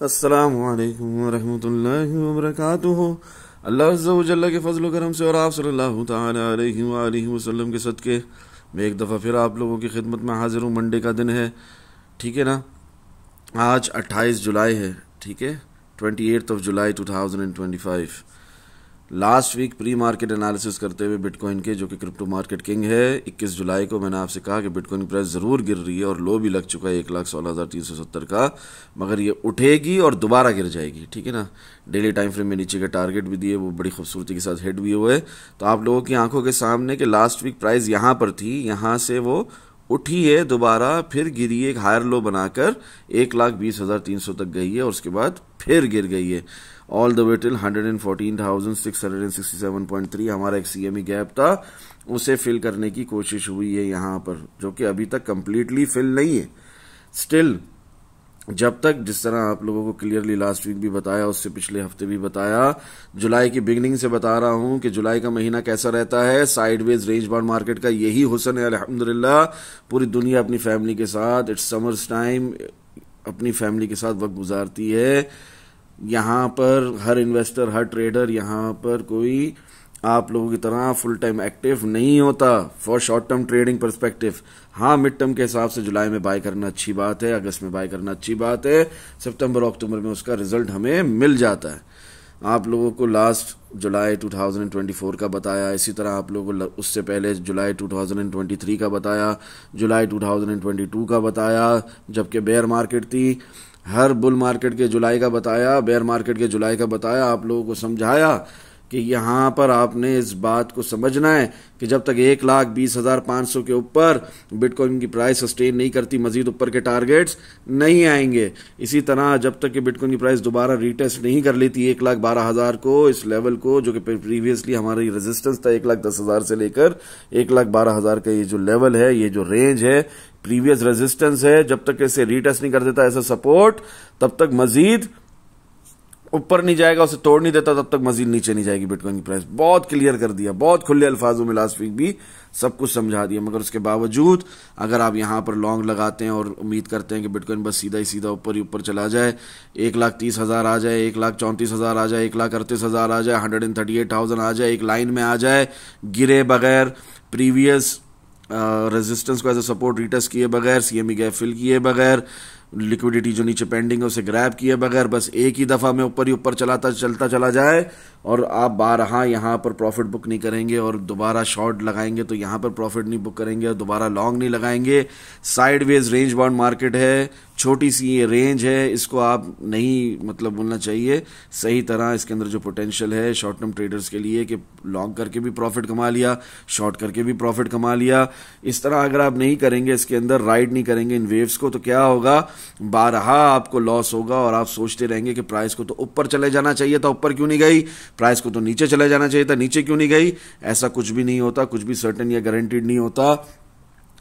अस्सलामु अलैकुम वरहमतुल्लाहि वबरकातुहू। अल्लाह अज़्ज़ा व जल्ला के फजल करम से और आप सल्लल्लाहु तआला अलैहि वालिहि वसल्लम के सदके मैं एक दफ़ा फिर आप लोगों की खिदमत में हाजिर हूँ। मंडे का दिन है, ठीक है ना। आज 28 जुलाई है, ठीक है, 28 of July 2025। Last week pre market analysis करते हुए बिटकॉइन के, जो कि क्रिप्टो मार्केट किंग है, 21 जुलाई को मैंने आपसे कहा कि बिटकॉइन की प्राइस ज़रूर गिर रही है और लो भी लग चुका है 1,16,370 का, मगर ये उठेगी और दोबारा गिर जाएगी, ठीक है ना। डेली टाइम फ्रेम में नीचे के टारगेट भी दिए, वो बड़ी खूबसूरती के साथ हिट भी हुए। तो आप लोगों की आंखों के सामने कि लास्ट वीक प्राइस यहाँ पर थी, यहाँ से वो उठी है दोबारा, फिर गिरी है, एक हायर लो बनाकर 1,20,300 तक गई है और उसके बाद फिर गिर गई है ऑल द वे टिल 114,667.3। हमारा एक सीएमई गैप था, उसे फिल करने की कोशिश हुई है यहाँ पर, जो कि अभी तक कंप्लीटली फिल नहीं है। स्टिल जब तक, जिस तरह आप लोगों को क्लियरली लास्ट वीक भी बताया, उससे पिछले हफ्ते भी बताया, जुलाई की बिगनिंग से बता रहा हूं कि जुलाई का महीना कैसा रहता है। साइडवेज रेंज बाउंड मार्केट का यही हुस्न है अल्हम्दुलिल्लाह। पूरी दुनिया अपनी फैमिली के साथ, इट्स समर्स टाइम, अपनी फैमिली के साथ वक्त गुजारती है। यहाँ पर हर इन्वेस्टर, हर ट्रेडर यहाँ पर कोई आप लोगों की तरह फुल टाइम एक्टिव नहीं होता for short term trading perspective. हाँ, मिड टर्म के हिसाब से जुलाई में बाय करना अच्छी बात है, अगस्त में बाय करना अच्छी बात है, सितंबर अक्टूबर में उसका रिजल्ट हमें मिल जाता है। आप लोगों को लास्ट जुलाई 2024 का बताया, इसी तरह आप लोगों को उससे पहले जुलाई 2023 का बताया, जुलाई 2022 का बताया जबकि बेयर मार्केट थी। हर बुल मार्केट के जुलाई का बताया, बेयर मार्केट के जुलाई का बताया, आप लोगों को समझाया कि यहाँ पर आपने इस बात को समझना है कि जब तक 1,20,500 के ऊपर बिटकॉइन की प्राइस सस्टेन नहीं करती, मजीद ऊपर के टारगेट्स नहीं आएंगे। इसी तरह जब तक कि बिटकॉइन की प्राइस दोबारा रीटेस्ट नहीं कर लेती 1,12,000 को, इस लेवल को, जो कि प्रीवियसली हमारी रेजिस्टेंस था 1,10,000 से लेकर 1,12,000 का, ये जो लेवल है, ये जो रेंज है, प्रीवियस रेजिस्टेंस है, जब तक इसे रीटेस्ट नहीं कर देता ऐसा सपोर्ट, तब तक मजीद ऊपर नहीं जाएगा, उसे तोड़ नहीं देता तब तक मजीद नीचे नहीं जाएगी बिटकॉइन की प्राइस। बहुत क्लियर कर दिया, बहुत खुले अल्फाजों में लास्ट वीक भी सब कुछ समझा दिया। मगर उसके बावजूद अगर आप यहां पर लॉन्ग लगाते हैं और उम्मीद करते हैं कि बिटकॉइन बस सीधा ही सीधा ऊपर ही ऊपर चला जाए, 1,30,000 आ जाए, 1,34,000 आ जाए, 1,38,000 आ जाए, 138,000 आ जाए, एक लाइन में आ जाए, गिरे बगैर, प्रीवियस रेजिस्टेंस को एज ए सपोर्ट रीटेस्ट किए बगैर, सीएमई गैप फिल किए बगैर, लिक्विडिटी जो नीचे पेंडिंग है उसे ग्रैब किए बगैर, बस एक ही दफा में ऊपर ही ऊपर चलता चला जाए और आप बारहा यहां पर प्रॉफिट बुक नहीं करेंगे और दोबारा शॉर्ट लगाएंगे तो यहां पर प्रॉफिट नहीं बुक करेंगे और दोबारा लॉन्ग नहीं लगाएंगे। साइडवेज रेंज बाउंड मार्केट है, छोटी सी ये रेंज है, इसको आप नहीं बोलना चाहिए सही तरह। इसके अंदर जो पोटेंशियल है शॉर्ट टर्म ट्रेडर्स के लिए कि लॉन्ग करके भी प्रॉफिट कमा लिया, शॉर्ट करके भी प्रॉफिट कमा लिया, इस तरह अगर आप नहीं करेंगे, इसके अंदर राइड नहीं करेंगे इन वेव्स को, तो क्या होगा, बारहा आपको लॉस होगा और आप सोचते रहेंगे कि प्राइस को तो ऊपर चले जाना चाहिए था, ऊपर क्यों नहीं गई, प्राइस को तो नीचे चले जाना चाहिए था, नीचे क्यों नहीं गई। ऐसा कुछ भी नहीं होता, कुछ भी सर्टेन या गारंटीड नहीं होता।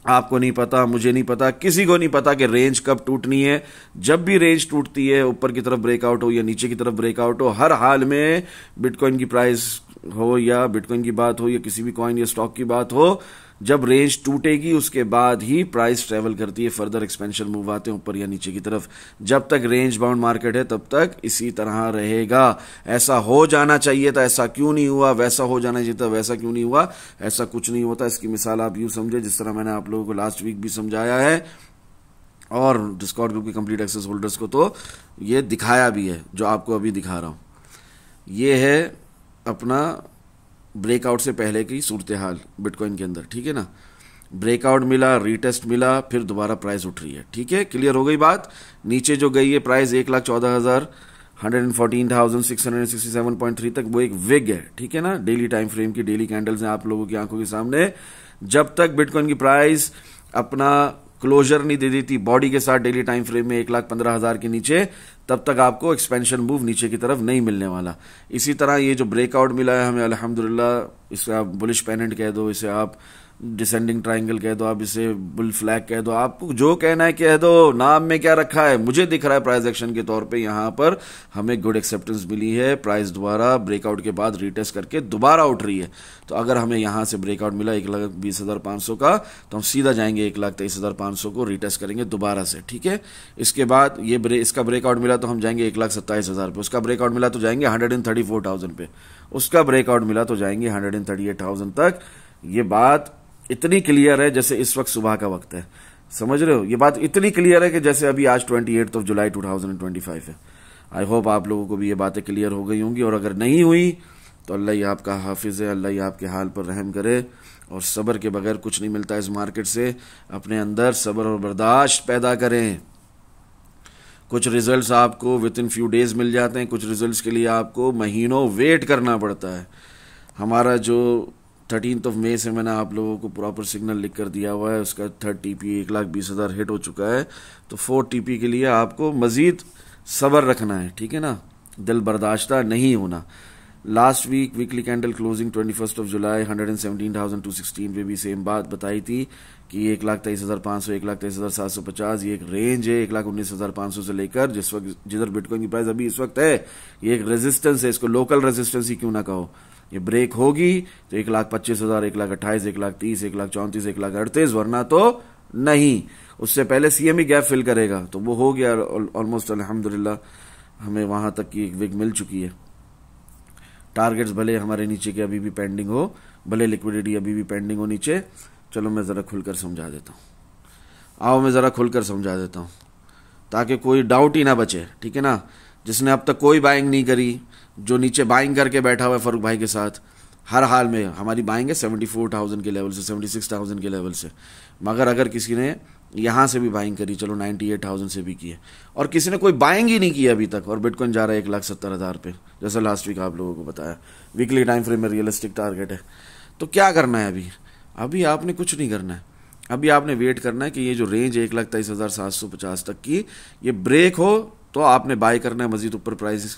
आपको नहीं पता, मुझे नहीं पता, किसी को नहीं पता कि रेंज कब टूटनी है। जब भी रेंज टूटती है, ऊपर की तरफ ब्रेकआउट हो या नीचे की तरफ ब्रेकआउट हो, हर हाल में बिटकॉइन की प्राइस हो या बिटकॉइन की बात हो या किसी भी कॉइन या स्टॉक की बात हो, जब रेंज टूटेगी उसके बाद ही प्राइस ट्रेवल करती है, फर्दर एक्सपेंशन मूव आते हैं ऊपर या नीचे की तरफ। जब तक रेंज बाउंड मार्केट है तब तक इसी तरह रहेगा। ऐसा हो जाना चाहिए था, ऐसा क्यों नहीं हुआ, वैसा हो जाना चाहिए था, वैसा क्यों नहीं हुआ, ऐसा कुछ नहीं होता। इसकी मिसाल आप यूं समझे जिस तरह मैंने आप लोगों को लास्ट वीक भी समझाया है और डिस्कॉर्ड ग्रुप के कंप्लीट एक्सेस होल्डर्स को तो ये दिखाया भी है, जो आपको अभी दिखा रहा हूं। ये है अपना ब्रेकआउट से पहले की सूरत हाल बिटकॉइन के अंदर, ठीक है ना। ब्रेकआउट मिला, रीटेस्ट मिला, फिर दोबारा प्राइस उठ रही है, ठीक है, क्लियर हो गई बात। नीचे जो गई है प्राइस 1,14,000 114,667.3 तक, वो एक विग है, ठीक है ना, डेली टाइम फ्रेम की, डेली कैंडल्स हैं आप लोगों की आंखों के सामने। जब तक बिटकॉइन की प्राइस अपना क्लोजर नहीं दे देती बॉडी के साथ डेली टाइम फ्रेम में 1,15,000 के नीचे, तब तक आपको एक्सपेंशन मूव नीचे की तरफ नहीं मिलने वाला। इसी तरह ये जो ब्रेकआउट मिला है हमें अल्हम्दुलिल्लाह, इसे आप बुलिश पेनेंट कह दो, इसे आप डिसेंडिंग ट्रायंगल कह दो, आप इसे बुल फ्लैग कह दो, आपको जो कहना है कह दो, नाम में क्या रखा है। मुझे दिख रहा है प्राइस एक्शन के तौर पे यहाँ पर हमें गुड एक्सेप्टेंस मिली है, प्राइस दोबारा ब्रेकआउट के बाद रीटेस्ट करके दोबारा उठ रही है। तो अगर हमें यहाँ से ब्रेकआउट मिला 1,20,500 का, तो हम सीधा जाएंगे 1,23,500 को रीटेस्ट करेंगे दोबारा से, ठीक है। इसके बाद इसका ब्रेकआउट मिला तो हम जाएंगे 1,27,000 पे, उसका ब्रेकआउट मिला तो जाएंगे 134,000 पे, उसका ब्रेकआउट मिला तो जाएंगे 138,000 तक। ये बात इतनी क्लियर है जैसे इस वक्त सुबह का वक्त है, समझ रहे हो। ये बात इतनी क्लियर है कि जैसे अभी आज 28 जुलाई 2025 है। आई होप आप लोगों को भी ये बातें क्लियर हो गई होंगी, और अगर नहीं हुई तो अल्लाह ही आपका हाफिज है, अल्लाह ही आपके हाल पर रहम करे। और सब्र के बगैर कुछ नहीं मिलता इस मार्केट से, अपने अंदर सब्र और बर्दाश्त पैदा करें। कुछ रिजल्ट्स आपको विद इन फ्यू डेज मिल जाते हैं, कुछ रिजल्ट्स के लिए आपको महीनों वेट करना पड़ता है। हमारा जो 13 मई से मैंने आप लोगों को प्रॉपर सिग्नल लिख कर दिया हुआ है, उसका 3rd TP 1,20,000 हिट हो चुका है। तो 4th TP के लिए आपको मजीद सब्र रखना है, ठीक है ना, दिल बर्दाश्ता नहीं होना। Last week weekly candle closing 21 July 117,216 पे भी सेम बात बताई थी कि 1,23,500 1,23,750 ये एक रेंज है 1,19,500 से लेकर जिस वक्त जिधर बिटकॉइन की प्राइस अभी इस वक्त है, ये एक रेजिस्टेंस है, इसको लोकल रेजिस्टेंस ही क्यों ना कहो। ये ब्रेक होगी तो 1,25,000 1,28,000 1,30,000 1,34,000 1,38,000, वरना तो नहीं। उससे पहले CME गैप फिल करेगा, तो वो हो गया ऑलमोस्ट अल्हम्दुलिल्लाह, हमें वहां तक की एक विग मिल चुकी है। टारगेट्स भले हमारे नीचे के अभी भी पेंडिंग हो, भले लिक्विडिटी अभी भी पेंडिंग हो नीचे। चलो मैं जरा खुलकर समझा देता हूं, आओ मैं जरा खुलकर समझा देता हूं ताकि कोई डाउट ही ना बचे, ठीक है ना। जिसने अब तक कोई बाइंग नहीं करी, जो नीचे बाइंग करके बैठा हुआ है फारूक भाई के साथ, हर हाल में हमारी बाइंग है 74,000 के लेवल से 76,000 के लेवल से, मगर अगर किसी ने यहां से भी बाइंग करी, चलो 98,000 से भी की है, और किसी ने कोई बाइंग ही नहीं की अभी तक, और बिटकॉइन जा रहा है 1,70,000 पे, जैसा लास्ट वीक आप लोगों को बताया। वीकली टाइम फ्रेम में रियलिस्टिक टारगेट है। तो क्या करना है अभी आपने कुछ नहीं करना है। अभी आपने वेट करना है कि ये जो रेंज है 1,23,750 तक की, ये ब्रेक हो तो आपने बाय करना है मजीद ऊपर प्राइस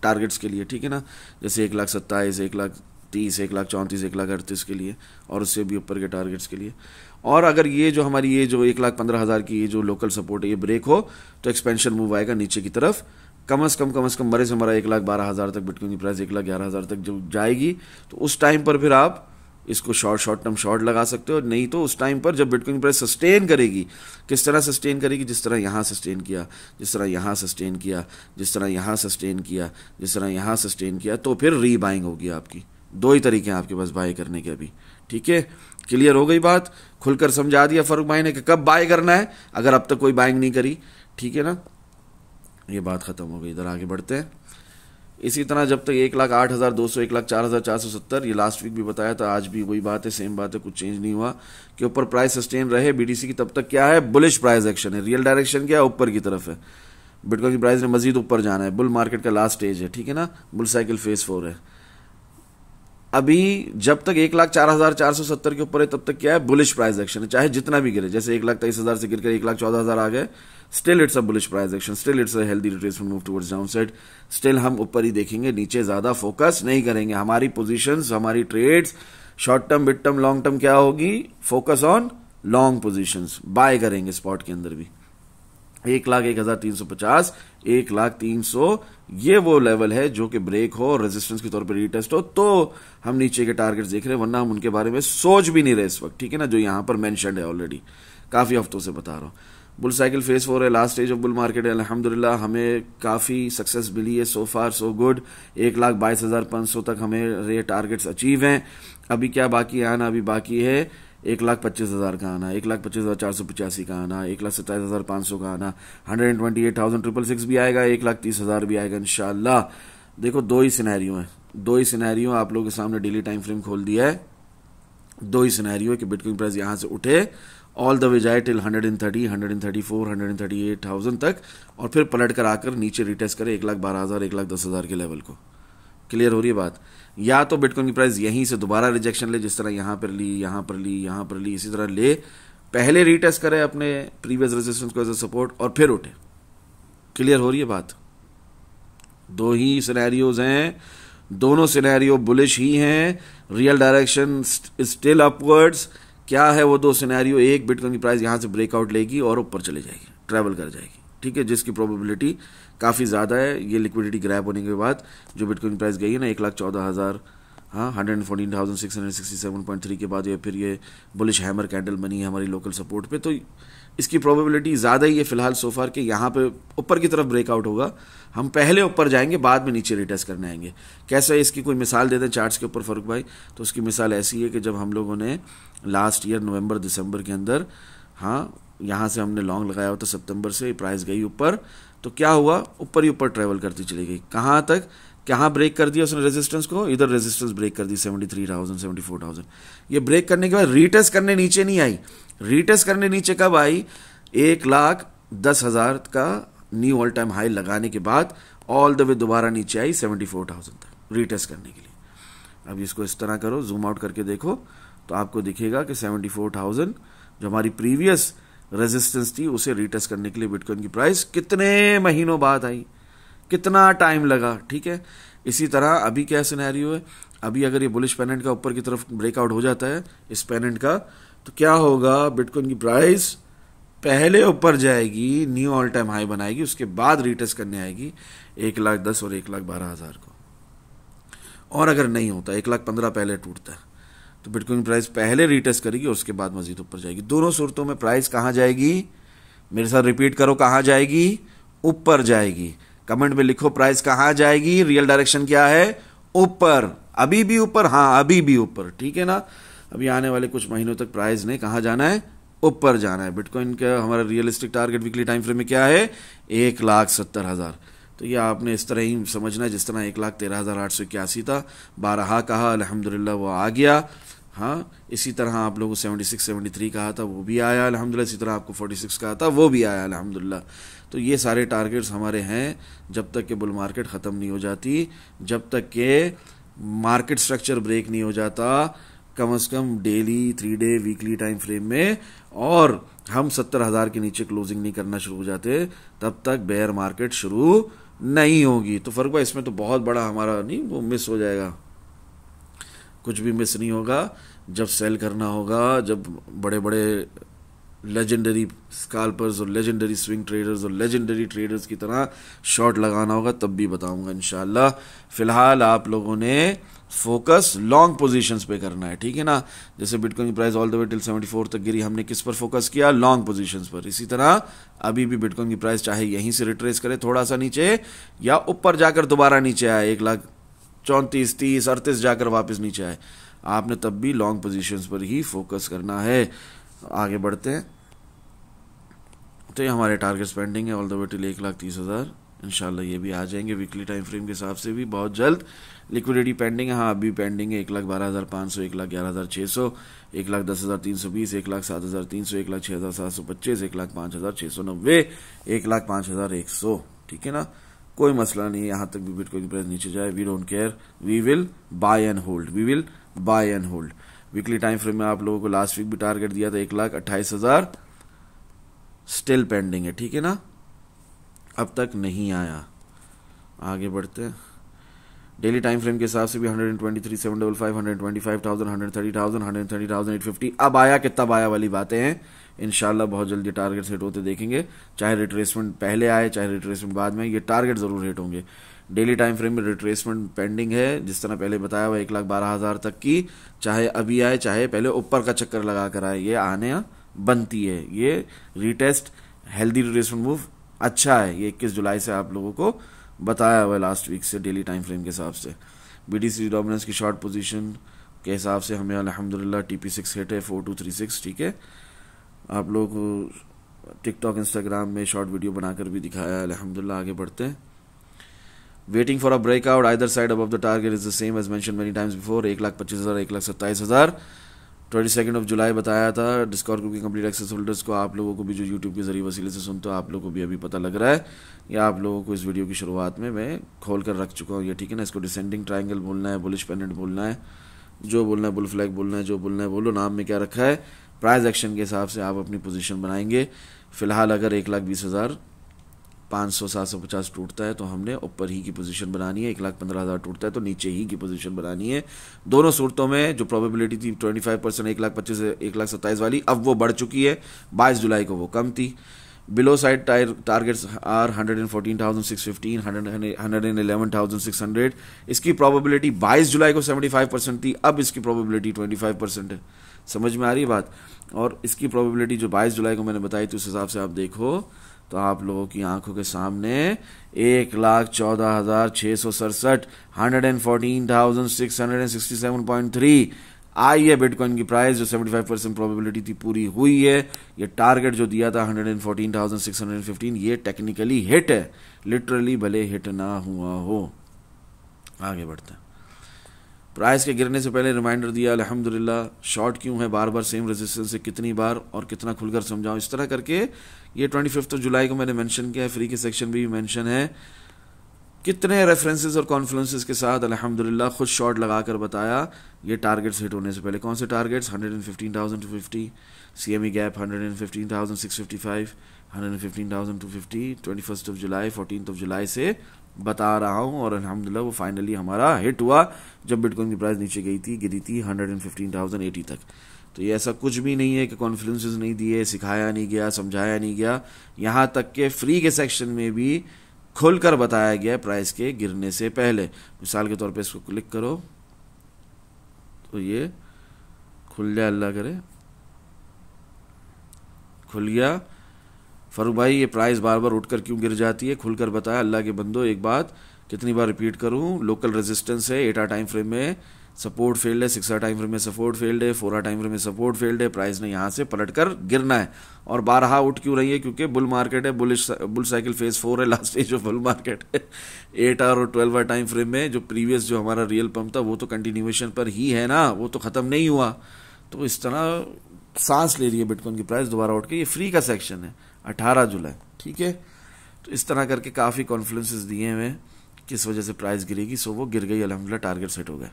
टारगेट्स के लिए, ठीक है ना, जैसे 1,27,000 1,30,000 1,34,000 1,38,000 के लिए, और उससे भी ऊपर के टारगेट्स के लिए। और अगर ये जो हमारी ये जो 1,15,000 की ये जो लोकल सपोर्ट है ये ब्रेक हो तो एक्सपेंशन मूव आएगा नीचे की तरफ, कम से कम मरे से मरा 1,12,000 तक बिटकॉइन की प्राइस 1,11,000 तक जो जाएगी, तो उस टाइम पर फिर आप इसको शॉर्ट टर्म शॉर्ट लगा सकते हो। नहीं तो उस टाइम पर जब बिटकॉइन प्राइस सस्टेन करेगी, किस तरह सस्टेन करेगी, जिस तरह यहाँ सस्टेन किया, जिस तरह यहाँ सस्टेन किया, जिस तरह यहाँ सस्टेन किया, जिस तरह यहाँ सस्टेन किया, तो फिर रीबाइंग होगी आपकी। दो ही तरीके हैं आपके पास बाय करने के अभी, ठीक है। क्लियर हो गई बात, खुलकर समझा दिया फारूक भाई ने कि कब बाय करना है अगर अब तक कोई बाइंग नहीं करी, ठीक है ना। ये बात खत्म हो गई, इधर आगे बढ़ते हैं। इसी तरह जब तक 1,08,200 1,04,470, ये लास्ट वीक भी बताया था, आज भी वही बात है, सेम बात है, कुछ चेंज नहीं हुआ कि ऊपर प्राइस सस्टेन रहे BTC की, तब तक क्या है, बुलिश प्राइस एक्शन है। रियल डायरेक्शन क्या है, ऊपर की तरफ है। बिटकॉइन की प्राइस ने मजीद ऊपर जाना है, बुल मार्केट का लास्ट स्टेज है, ठीक है ना, बुल साइकिल फेज 4 है। अभी जब तक 1,04,470 के ऊपर है तब तक क्या है, बुलिश प्राइस एक्शन है, चाहे जितना भी गिरे। जैसे 1,23,000 से गिरकर 1,14,000 आ गए, still it's a bullish price action, still it's a healthy retracement move towards downside. Still हम ऊपर ही देखेंगे, नीचे ज्यादा फोकस नहीं करेंगे। हमारी पोजीशंस, हमारी trades short term, mid term, long term क्या होगी, focus on long positions, buy करेंगे स्पॉट के अंदर भी। 1,01,350 1,03,000 ये वो लेवल है जो कि ब्रेक हो, रेजिस्टेंस के तौर पर रीटेस्ट हो तो हम नीचे के टारगेट्स देख रहे हैं, वरना हम उनके बारे में सोच भी नहीं रहे इस वक्त, ठीक है ना, जो यहां पर मेंशन्ड है ऑलरेडी, काफी हफ्तों से बता रहा हूं। बुल साइकिल फेज 4 है, last stage of bull market है। अल्हम्दुलिल्लाह हमें काफी सक्सेस मिली है, सो फार सो गुड। 1,22,500 तक हमें ये टारगेट्स अचीव हैं। अभी क्या बाकी है आना, अभी बाकी है 1,25,000 का आना, 1,25,485 का आना, 1,27,500 का आना, 128,666 भी आएगा, 1,30,000 भी आएगा इंशाल्लाह। देखो दो ही सिनेरियो आप लोगों के सामने डेली टाइम फ्रेम खोल दिया है। दो ही सिनेरियो है कि बिटकॉइन प्राइस यहां से उठे, ऑल द वे जाए टिल 130, 134, 138,000 तक, और फिर पलट कर आकर नीचे रिटेस्ट करे 1,12,000 1,10,000 के लेवल को। क्लियर हो रही है बात। या तो बिटकॉइन की प्राइस यहीं से दोबारा रिजेक्शन ले, जिस तरह यहां पर ली, यहां पर ली, यहां पर ली, इसी तरह ले, पहले रिटेस्ट करे अपने प्रीवियस रेजिस्टेंस को एज अ सपोर्ट और फिर उठे। क्लियर हो रही है बात। दो ही सिनेरियोज हैं, दोनों सिनेरियो बुलिश ही हैं। रियल डायरेक्शन स्टिल अपवर्ड्स, क्या है वो दो सिनेरियो, एक बिटकॉइन की प्राइस यहाँ से ब्रेकआउट लेगी और ऊपर चले जाएगी, ट्रैवल कर जाएगी, ठीक है, जिसकी प्रोबेबिलिटी काफ़ी ज़्यादा है। ये लिक्विडिटी ग्रैब होने के बाद जो बिटकॉइन की प्राइस गई है ना 1,14,000, हाँ 114,667.3 के बाद ये फिर ये बुलिश हैमर कैंडल बनी है हमारी लोकल सपोर्ट पे, तो इसकी प्रोबेबिलिटी ज़्यादा ही है फिलहाल सोफार के यहाँ पे ऊपर की तरफ ब्रेकआउट होगा। हम पहले ऊपर जाएंगे, बाद में नीचे रिटेस्ट करने आएंगे। कैसे, इसकी कोई मिसाल दे दें चार्ट्स के ऊपर फरूक भाई? तो उसकी मिसाल ऐसी है कि जब हम लोगों ने लास्ट ईयर नवंबर दिसंबर के अंदर, हाँ यहाँ से हमने लॉन्ग लगाया हुआ था सितंबर से, प्राइस गई ऊपर, तो क्या हुआ, ऊपर ही ऊपर ट्रेवल करती चली गई। कहाँ तक, कहाँ ब्रेक कर दिया उसने रेजिस्टेंस को, इधर रेजिस्टेंस ब्रेक कर दी 73,000 74,000। ये ब्रेक करने के बाद रीटेस्ट करने नीचे नहीं आई। रीटेस्ट करने नीचे कब आई? 1,10,000 का न्यू ऑल टाइम हाई लगाने के बाद ऑल द वे दोबारा नीचे आई 74,000 तक रीटेस्ट करने के लिए। अब इसको इस तरह करो, जूम आउट करके देखो तो आपको दिखेगा कि 74,000 जो हमारी प्रीवियस रेजिस्टेंस थी उसे रीटेस्ट करने के लिए बिटकॉइन की प्राइस कितने महीनों बाद आई, कितना टाइम लगा, ठीक है। इसी तरह अभी क्या सिनेरियो है, अभी अगर ये बुलिश पेनेंट का ऊपर की तरफ ब्रेकआउट हो जाता है इस पेनेंट का, तो क्या होगा, बिटकॉइन की प्राइस पहले ऊपर जाएगी, न्यू ऑल टाइम हाई बनाएगी, उसके बाद रीटेस्ट करने आएगी 1,10,000 और 1,12,000 को। और अगर नहीं होता 1,15,000 पहले टूटता है तो बिटकॉइन प्राइस पहले रीटेस्ट करेगी और उसके बाद मजीद ऊपर जाएगी। दोनों सूरतों में प्राइस कहां जाएगी, मेरे साथ रिपीट करो, कहां जाएगी? ऊपर जाएगी। कमेंट में लिखो प्राइस कहां जाएगी, रियल डायरेक्शन क्या है? ऊपर। अभी भी ऊपर, हाँ अभी भी ऊपर, ठीक है ना। अभी आने वाले कुछ महीनों तक प्राइस ने कहां जाना है? ऊपर जाना है। बिटकॉइन का हमारा realistic target weekly time frame में क्या है? 1,70,000। तो ये आपने इस तरह ही समझना है जिस तरह 1,13,881 था, 12 कहा, अल्हम्दुलिल्लाह वो आ गया। हाँ, इसी तरह आप लोगों को 76 73 कहा था, वो भी आया अल्हम्दुलिल्लाह। इसी तरह आपको 46 कहा था, वो भी आया अल्हम्दुलिल्लाह। तो ये सारे टारगेट्स हमारे हैं जब तक कि बुल मार्केट ख़त्म नहीं हो जाती, जब तक कि मार्केट स्ट्रक्चर ब्रेक नहीं हो जाता, कम से कम daily 3 day weekly time frame में, और हम 70,000 के नीचे क्लोजिंग नहीं करना शुरू हो जाते, तब तक बेयर मार्केट शुरू नहीं होगी। तो फर्क भाई इसमें तो बहुत बड़ा हमारा नहीं वो मिस हो जाएगा, कुछ भी मिस नहीं होगा। जब सेल करना होगा, जब बड़े बड़े लेजेंडरी स्काल्पर्स और लेजेंडरी स्विंग ट्रेडर्स और लेजेंडरी ट्रेडर्स की तरह शॉर्ट लगाना होगा, तब भी बताऊंगा इंशाल्लाह। फिलहाल आप लोगों ने फोकस लॉन्ग पोजीशंस पे करना है, ठीक है ना। जैसे बिटकॉइन की price all the way till 74 तक गिरी, हमने किस पर फोकस किया? लॉन्ग पोजीशंस पर। इसी तरह अभी भी बिटकॉइन की प्राइस चाहे यहीं से रिट्रेस करे थोड़ा सा नीचे, या ऊपर जाकर दोबारा नीचे आए 1,34,000 30 38 जाकर वापस नीचे आए, आपने तब भी लॉन्ग पोजीशंस पर ही फोकस करना है। आगे बढ़ते हैं। तो ये हमारे टारगेट पेंडिंग है ऑल द वे टिल 1,30,000, इंशाल्लाह ये भी आ जाएंगे वीकली टाइम फ्रेम के हिसाब से भी बहुत जल्द। लिक्विडिटी पेंडिंग है, हाँ अभी पेंडिंग है 1,12,500, 1,11,600, 1,10,320, 1,07,300, 1,06,725, 1,05,690, 1,05,100, ठीक है ना। कोई मसला नहीं है, यहाँ तक भी बिटकॉइन प्राइस नीचे जाए, we don't care, we will buy and hold, we will buy and hold. Weekly time frame में आप लोगों को लास्ट वीक भी टारगेट दिया था 1,28,000, स्टिल पेंडिंग है, ठीक है ना, अब तक नहीं आया। आगे बढ़ते हैं। डेली टाइम फ्रेम के हिसाब से भी 123,755, 125,000, 130,000, 130,850 अब आया कि तब आया वाली बातें हैं। इंशाल्लाह बहुत जल्दी टारगेट हिट होते देखेंगे, चाहे रिट्रेसमेंट पहले आए चाहे रिट्रेसमेंट बाद में, ये टारगेट जरूर हिट होंगे। डेली टाइम फ्रेम में रिट्रेसमेंट पेंडिंग है, जिस तरह पहले बताया हुआ 1,12,000 तक की, चाहे अभी आए चाहे पहले ऊपर का चक्कर लगा कर आए, ये आने बनती है। ये रिटेस्ट हेल्दी रिट्रेसमेंट मूव अच्छा है, ये 21 जुलाई से आप लोगों को बताया हुआ है लास्ट वीक से डेली टाइम फ्रेम के हिसाब से। बीटीसी डोमिनेंस की शॉर्ट पोजीशन के हिसाब से हमें अल्हम्दुलिल्लाह TP6 हिट है 4236, ठीक है। आप लोग को टिकटॉक इंस्टाग्राम में शॉर्ट वीडियो बनाकर भी दिखाया है अल्हम्दुलिल्लाह। आगे बढ़ते हैं। Waiting for a breakout either side above the target is the same as mention many times before, 1,25,000, 1,27,000। 22 जुलाई बताया था। डिस्कॉर्ड ग्रुप की कंप्लीट एक्सेस होल्डर्स को, आप लोगों को भी जो यूट्यूब के जरिए वसीले से सुनते हो, आप लोगों को भी अभी पता लग रहा है, या आप लोगों को इस वीडियो की शुरुआत में मैं खोल कर रख चुका हूँ ये, ठीक है ना। इसको डिसेंडिंग ट्रायंगल बोलना है, बुलिश पेंडेंट बोलना है, जो बोलना है, बुल फ्लैग बोलना है, जो बोलना है बोलो, नाम में क्या रखा है। प्राइस एक्शन के हिसाब से आप अपनी पोजीशन बनाएंगे। फिलहाल अगर 1,20,000 500 750 टूटता है तो हमने ऊपर ही की पोजीशन बनानी है, 1,15,000 टूटता है तो नीचे ही की पोजीशन बनानी है। दोनों सूरतों में जो प्रोबेबिलिटी थी 25%, 1,25,000 से 1,27,000 वाली, अब वो बढ़ चुकी है। 22 जुलाई को वो कम थी। Below side targets are 114,615, 111,600। इसकी प्रोबेबिलिटी 22 जुलाई को 75% थी, अब इसकी प्रोबेबिलिटी 25% है। समझ में आ रही है बात? और इसकी प्रोबेबिलिटी जो 22 जुलाई को मैंने बताई थी उस हिसाब से आप देखो तो आप लोगों की आंखों के सामने 1,14,667, 114,667.3 आई है बिटकॉइन की प्राइस, जो 75% प्रोबेबिलिटी थी पूरी हुई है। ये टारगेट जो दिया था 114,615, ये टेक्निकली हिट है, लिटरली भले हिट ना हुआ हो। आगे बढ़ते हैं। प्राइस के गिरने से पहले रिमाइंडर दिया अल्हम्दुलिल्लाह। शॉर्ट क्यों है बार बार सेम रेजिस्टेंस से, कितनी बार और कितना खुलकर समझाऊं, इस तरह करके ये 25 जुलाई को मैंने मेंशन किया है, फ्री के सेक्शन भी मेंशन है। कितने रेफरेंसेस और कॉन्फ्लुएंसेस के साथ अल्हम्दुलिल्लाह खुद शॉर्ट लगाकर बताया ये टारगेट्स हिट होने से पहले। कौन से टारगेट्स? 115,250, CME गैप 115,655, 115,250, 21 जुलाई 14 जुलाई से बता रहा हूं और अल्हम्दुलिल्लाह वो फाइनली हमारा हिट हुआ जब बिटकॉइन की प्राइस नीचे गई थी, गिरी थी 115,080 तक। तो ये ऐसा कुछ भी नहीं है कि कॉन्फ्लुएंसेस नहीं दिए, सिखाया नहीं गया, समझाया नहीं गया, यहां तक के फ्री के सेक्शन में भी खुलकर बताया गया प्राइस के गिरने से पहले। मिसाल के तौर पे इसको क्लिक करो तो ये खुल जाए, अल्लाह करे खुल गया। फरूक भाई ये प्राइस बार बार उठकर क्यों गिर जाती है? खुलकर बताया। अल्लाह के बंदो एक बात कितनी बार रिपीट करूं, लोकल रेजिस्टेंस है 8 टाइम फ्रेम में, सपोर्ट फेल्ड है 6 टाइम फ्रेम में, सपोर्ट फेल्ड है 4 टाइम फ्रेम में, सपोर्ट फेल्ड है। प्राइस ने यहां से पलटकर गिरना है और बारहा उठ क्यों रही है? क्योंकि बुल मार्केट है, बुल साइकिल फेज 4 है, last stage of bull market है। 8 और 12 टाइम फ्रेम में जो प्रीवियस जो हमारा रियल पंप था वो तो कंटिन्यूएशन पर ही है ना, वो तो खत्म नहीं हुआ। तो इस तरह सांस ले रही है बिटकॉइन की प्राइस दोबारा उठ के। ये फ्री का सेक्शन है 18 जुलाई, ठीक है। तो इस तरह करके काफ़ी कॉन्फ्लुएंसेस दिए हुए किस वजह से प्राइस गिरेगी, सो वो गिर गई अल्हम्दुलिल्लाह, टारगेट सेट हो गए।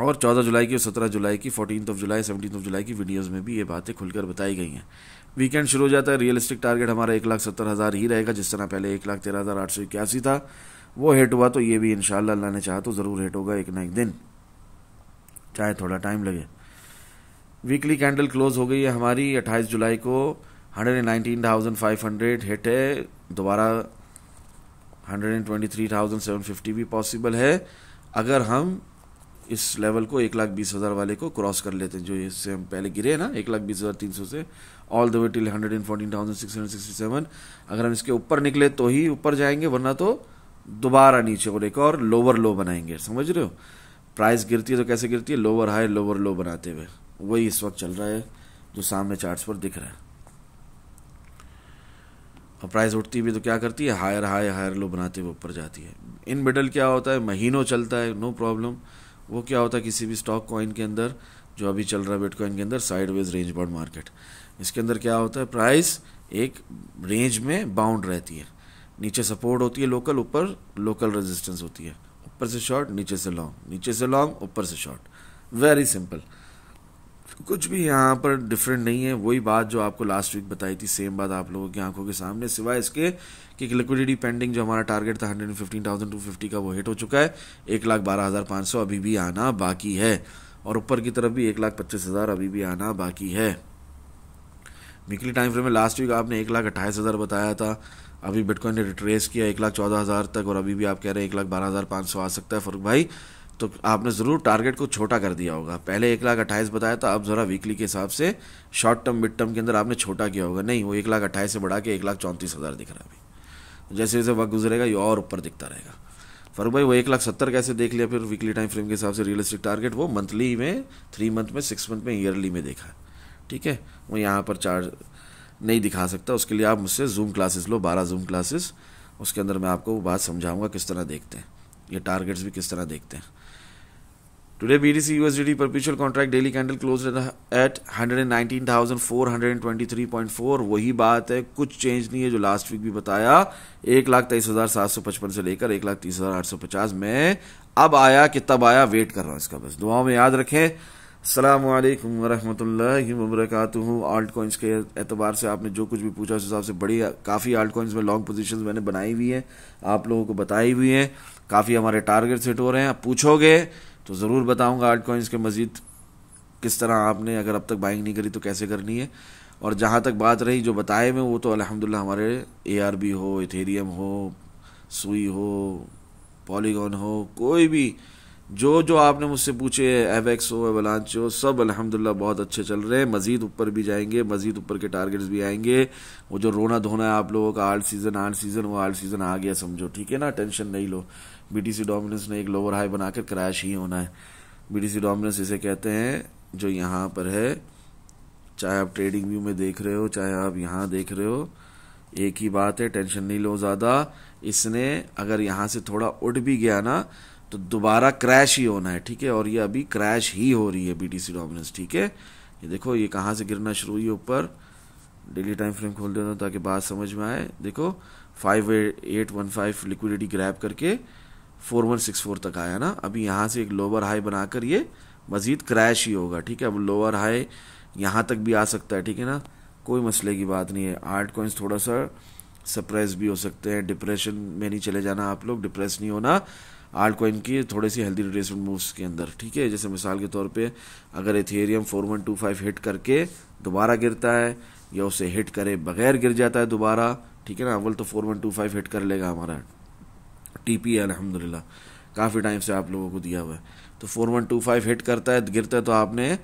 और 14 जुलाई की, 17 जुलाई की, 14 जुलाई, 17 जुलाई की वीडियोस में भी ये बातें खुलकर बताई गई हैं। वीकेंड शुरू हो जाता है, रियलिस्टिक टारगेट हमारा 1,70,000 ही रहेगा, जिस तरह पहले 1,13,881 था वो हिट हुआ, तो ये भी इंशाल्लाह अल्लाह ने चाहा तो ज़रूर हिट होगा एक ना एक दिन, चाहे थोड़ा टाइम लगे। वीकली कैंडल क्लोज हो गई है हमारी 28 जुलाई को, 119,500 हिट है, दोबारा 123,750 भी पॉसिबल है अगर हम इस लेवल को 1,20,000 वाले को क्रॉस कर लेते हैं, जो इससे हम पहले गिरे ना 1,20,300 से, ऑल द वे टिल 114,667। अगर हम इसके ऊपर निकले तो ही ऊपर जाएंगे, वरना तो दोबारा नीचे और एक और लोअर लो बनाएंगे। समझ रहे हो? प्राइस गिरती है तो कैसे गिरती है? लोअर हाई लोअर लो बनाते हुए। वही इस वक्त चल रहा है जो सामने चार्ट्स पर दिख रहा है। और प्राइस उठती भी तो क्या करती है? हायर हाई हायर लो बनाते हुए ऊपर जाती है। इन मिडल क्या होता है? महीनों चलता है, नो प्रॉब्लम। वो क्या होता है किसी भी स्टॉक कॉइन के अंदर, जो अभी चल रहा है बिटकॉइन के अंदर, साइडवेज रेंज बाउंड मार्केट, इसके अंदर क्या होता है? प्राइस एक रेंज में बाउंड रहती है, नीचे सपोर्ट होती है लोकल, ऊपर लोकल रेजिस्टेंस होती है, ऊपर से शॉर्ट नीचे से लॉन्ग, नीचे से लॉन्ग ऊपर से शॉर्ट। वेरी सिंपल, कुछ भी यहाँ पर डिफरेंट नहीं है। वही बात जो आपको लास्ट वीक बताई थी, सेम बात आप लोगों की आंखों के सामने, सिवाय इसके कि लिक्विडिटी पेंडिंग जो हमारा टारगेट था 115,250 का वो हिट हो चुका है। 1,12,500 अभी भी आना बाकी है और ऊपर की तरफ भी 1,25,000 अभी भी आना बाकी है। वीकली टाइम फ्रेम में लास्ट वीक आपने 1,28,000 बताया था, अभी बिटकॉइन ने रिट्रेस किया 1,14,000 तक और अभी भी आप कह रहे हैं 1,12,500 आ सकता है। फरूक भाई तो आपने ज़रूर टारगेट को छोटा कर दिया होगा, पहले 1,28,000 बताया था, अब ज़रा वीकली के हिसाब से शॉर्ट टर्म मिड टर्म के अंदर आपने छोटा किया होगा। नहीं, वो 1,28,000 से बढ़ा के 1,34,000 दिख रहा है अभी। जैसे जैसे वक्त गुजरेगा ये और ऊपर दिखता रहेगा। फरूक भाई वो 1,70,000 कैसे देख लिया फिर वीकली टाइम फ्रेम के हिसाब से? रियलिस्टिक टारगेट वो मंथली में, 3 मंथ में, 6 मंथ में, ईयरली में देखा है, ठीक है। वो यहाँ पर चार्ज नहीं दिखा सकता, उसके लिए आप मुझसे जूम क्लासेस लो, 12 जूम क्लासेस, उसके अंदर मैं आपको वो बात समझाऊंगा किस तरह देखते हैं, ये टारगेट्स भी किस तरह देखते हैं। Today BTC USDT perpetual contract daily candle closed at 119,423.4। वही बात है, कुछ चेंज नहीं है जो लास्ट वीक भी बताया। 1,23,755 से लेकर 1,30,850 में अब आया कि तब आया, वेट कर रहा हूं इसका, बस दुआओं में याद रखें। अस्सलामु अलैकुम वरहमतुल्लाहि वबरकातुहू। आल्ट कॉइन्स के एतबार से आपने जो कुछ भी पूछा उस हिसाब से बड़ी काफ़ी आल्ट कॉइन्स में लॉन्ग पोजीशंस मैंने बनाई हुई हैं, आप लोगों को बताई हुई हैं। काफ़ी हमारे टारगेट्स हिट हो रहे हैं। आप पूछोगे तो ज़रूर बताऊंगा आल्ट कॉइन्स के मजीद किस तरह आपने अगर अब तक बाइंग नहीं करी तो कैसे करनी है। और जहाँ तक बात रही जो बताए में, वो तो अल्हम्दुलिल्लाह हमारे ARB हो, इथेरियम हो, सुई हो, पॉलीगॉन हो, कोई भी जो आपने मुझसे पूछे, एवेक्स हो, एवलांच हो, सब अल्हम्दुलिल्लाह बहुत अच्छे चल रहे हैं। मजीद ऊपर भी जाएंगे, मजीद ऊपर के टारगेट्स भी आएंगे। वो जो रोना धोना है आप लोगों का आल्ट सीजन वो आल्ट सीजन आ गया समझो, ठीक है ना, टेंशन नहीं लो। BTC डोमिनेंस ने एक लोअर हाई बनाकर क्रैश ही होना है। BTC डोमिनेंस इसे कहते हैं जो यहाँ पर है, चाहे आप ट्रेडिंग व्यू में देख रहे हो चाहे आप यहाँ देख रहे हो, एक ही बात है, टेंशन नहीं लो ज़्यादा। इसने अगर यहाँ से थोड़ा उठ भी गया ना तो दोबारा क्रैश ही होना है, ठीक है। और ये अभी क्रैश ही हो रही है BTC डोमिनेंस, ठीक है। ये देखो ये कहाँ से गिरना शुरू हुई है ऊपर। डेली टाइम फ्रेम खोल देता हूँ ताकि बात समझ में आए। देखो 5815 लिक्विडिटी ग्रैब करके 4164 तक आया ना। अभी यहाँ से एक लोअर हाई बनाकर ये मजीद क्रैश ही होगा, ठीक है। अब लोअर हाई यहाँ तक भी आ सकता है, ठीक है ना, कोई मसले की बात नहीं है। आल्ट कॉइन्स थोड़ा सा सप्रेस भी हो सकते हैं, डिप्रेशन में नहीं चले जाना आप लोग, डिप्रेस नहीं होना। आल्ट कॉइन की थोड़ी सी हेल्दी रिट्रेसमेंट मूव्स के अंदर, ठीक है। जैसे मिसाल के तौर पे अगर इथेरियम 4125 हिट करके दोबारा गिरता है या उसे हिट करे बगैर गिर जाता है दोबारा, ठीक है ना। अव्वल तो 4125 हिट कर लेगा, हमारा TP है अल्हम्दुलिल्लाह, काफ़ी टाइम से आप लोगों को दिया हुआ है। तो 4125 हिट करता है, गिरता है, तो आपने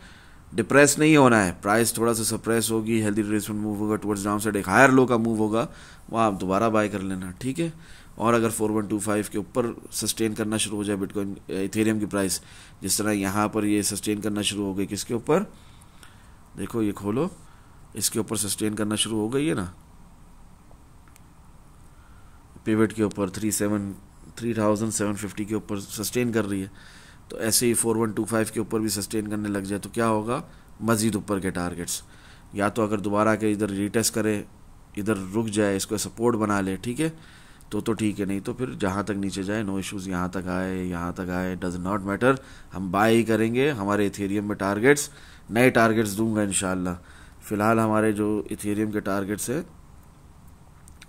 डिप्रेस नहीं होना है। प्राइस थोड़ा सा सप्रेस होगी, हेल्दी रिट्रेसमेंट मूव होगा टुवर्ड्स डाउन साइड, एक हायर लो का मूव होगा, वहाँ आप दोबारा बाय कर लेना, ठीक है। और अगर 4125 के ऊपर सस्टेन करना शुरू हो जाए बिटकॉइन इथेरियम की प्राइस, जिस तरह यहाँ पर ये सस्टेन करना शुरू हो गई, किसके ऊपर, देखो ये खोलो, इसके ऊपर सस्टेन करना शुरू हो गई है ना, पिवट के ऊपर 3750 के ऊपर सस्टेन कर रही है। तो ऐसे ही 4125 के ऊपर भी सस्टेन करने लग जाए तो क्या होगा, मजीद ऊपर के टारगेट्स, या तो अगर दोबारा के इधर रीटेस्ट करे, इधर रुक जाए, इसको सपोर्ट बना ले, ठीक है, तो ठीक है, नहीं तो फिर जहाँ तक नीचे जाए, नो इश्यूज़, यहाँ तक आए, डज नॉट मैटर, हम बाय ही करेंगे। हमारे इथेरियम में टारगेट्स, नए टारगेट्स दूंगा इंशाल्लाह। फ़िलहाल हमारे जो इथेरियम के टारगेट्स है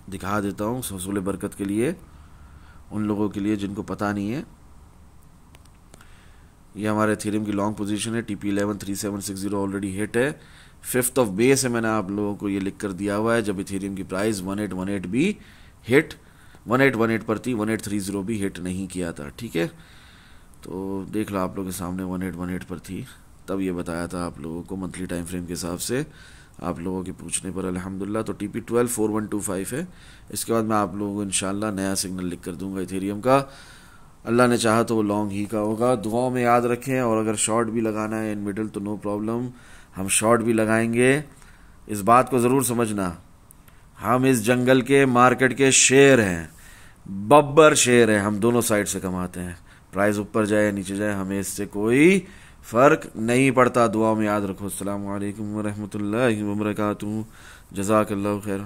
दिखा देता हूँ हुसूल बरकत के लिए, उन लोगों के लिए जिनको पता नहीं है। ये हमारे इथेरियम की लॉन्ग पोजीशन है, TP 113760 ऑलरेडी हिट है। 5th ऑफ May से मैंने आप लोगों को ये लिख कर दिया हुआ है, जब इथेरियम की प्राइस 1818 भी हिट 1818 पर थी, 1830 भी हिट नहीं किया था, ठीक है। तो देख लो आप लोगों के सामने 1818 पर थी, तब ये बताया था आप लोगों को मंथली टाइम फ्रेम के हिसाब से, आप लोगों के पूछने पर अल्हम्दुलिल्लाह। तो TP 124125 है। इसके बाद मैं आप लोगों को इंशाल्लाह नया सिग्नल लिख कर दूंगा इथेरियम का, अल्लाह ने चाहा तो वो लॉन्ग ही का होगा। दुआओं में याद रखें, और अगर शॉर्ट भी लगाना है इन मिडिल तो नो प्रॉब्लम, हम शॉर्ट भी लगाएंगे। इस बात को ज़रूर समझना, हम इस जंगल के मार्केट के शेर हैं, बब्बर शेर हैं, हम दोनों साइड से कमाते हैं। प्राइस ऊपर जाए नीचे जाए हमें इससे कोई फ़र्क नहीं पड़ता। दुआओं में याद रखो। अस्सलामु अलैकुम वरहमतुल्लाहि वबरकातुहू। जज़ाकल्लाहु खैर।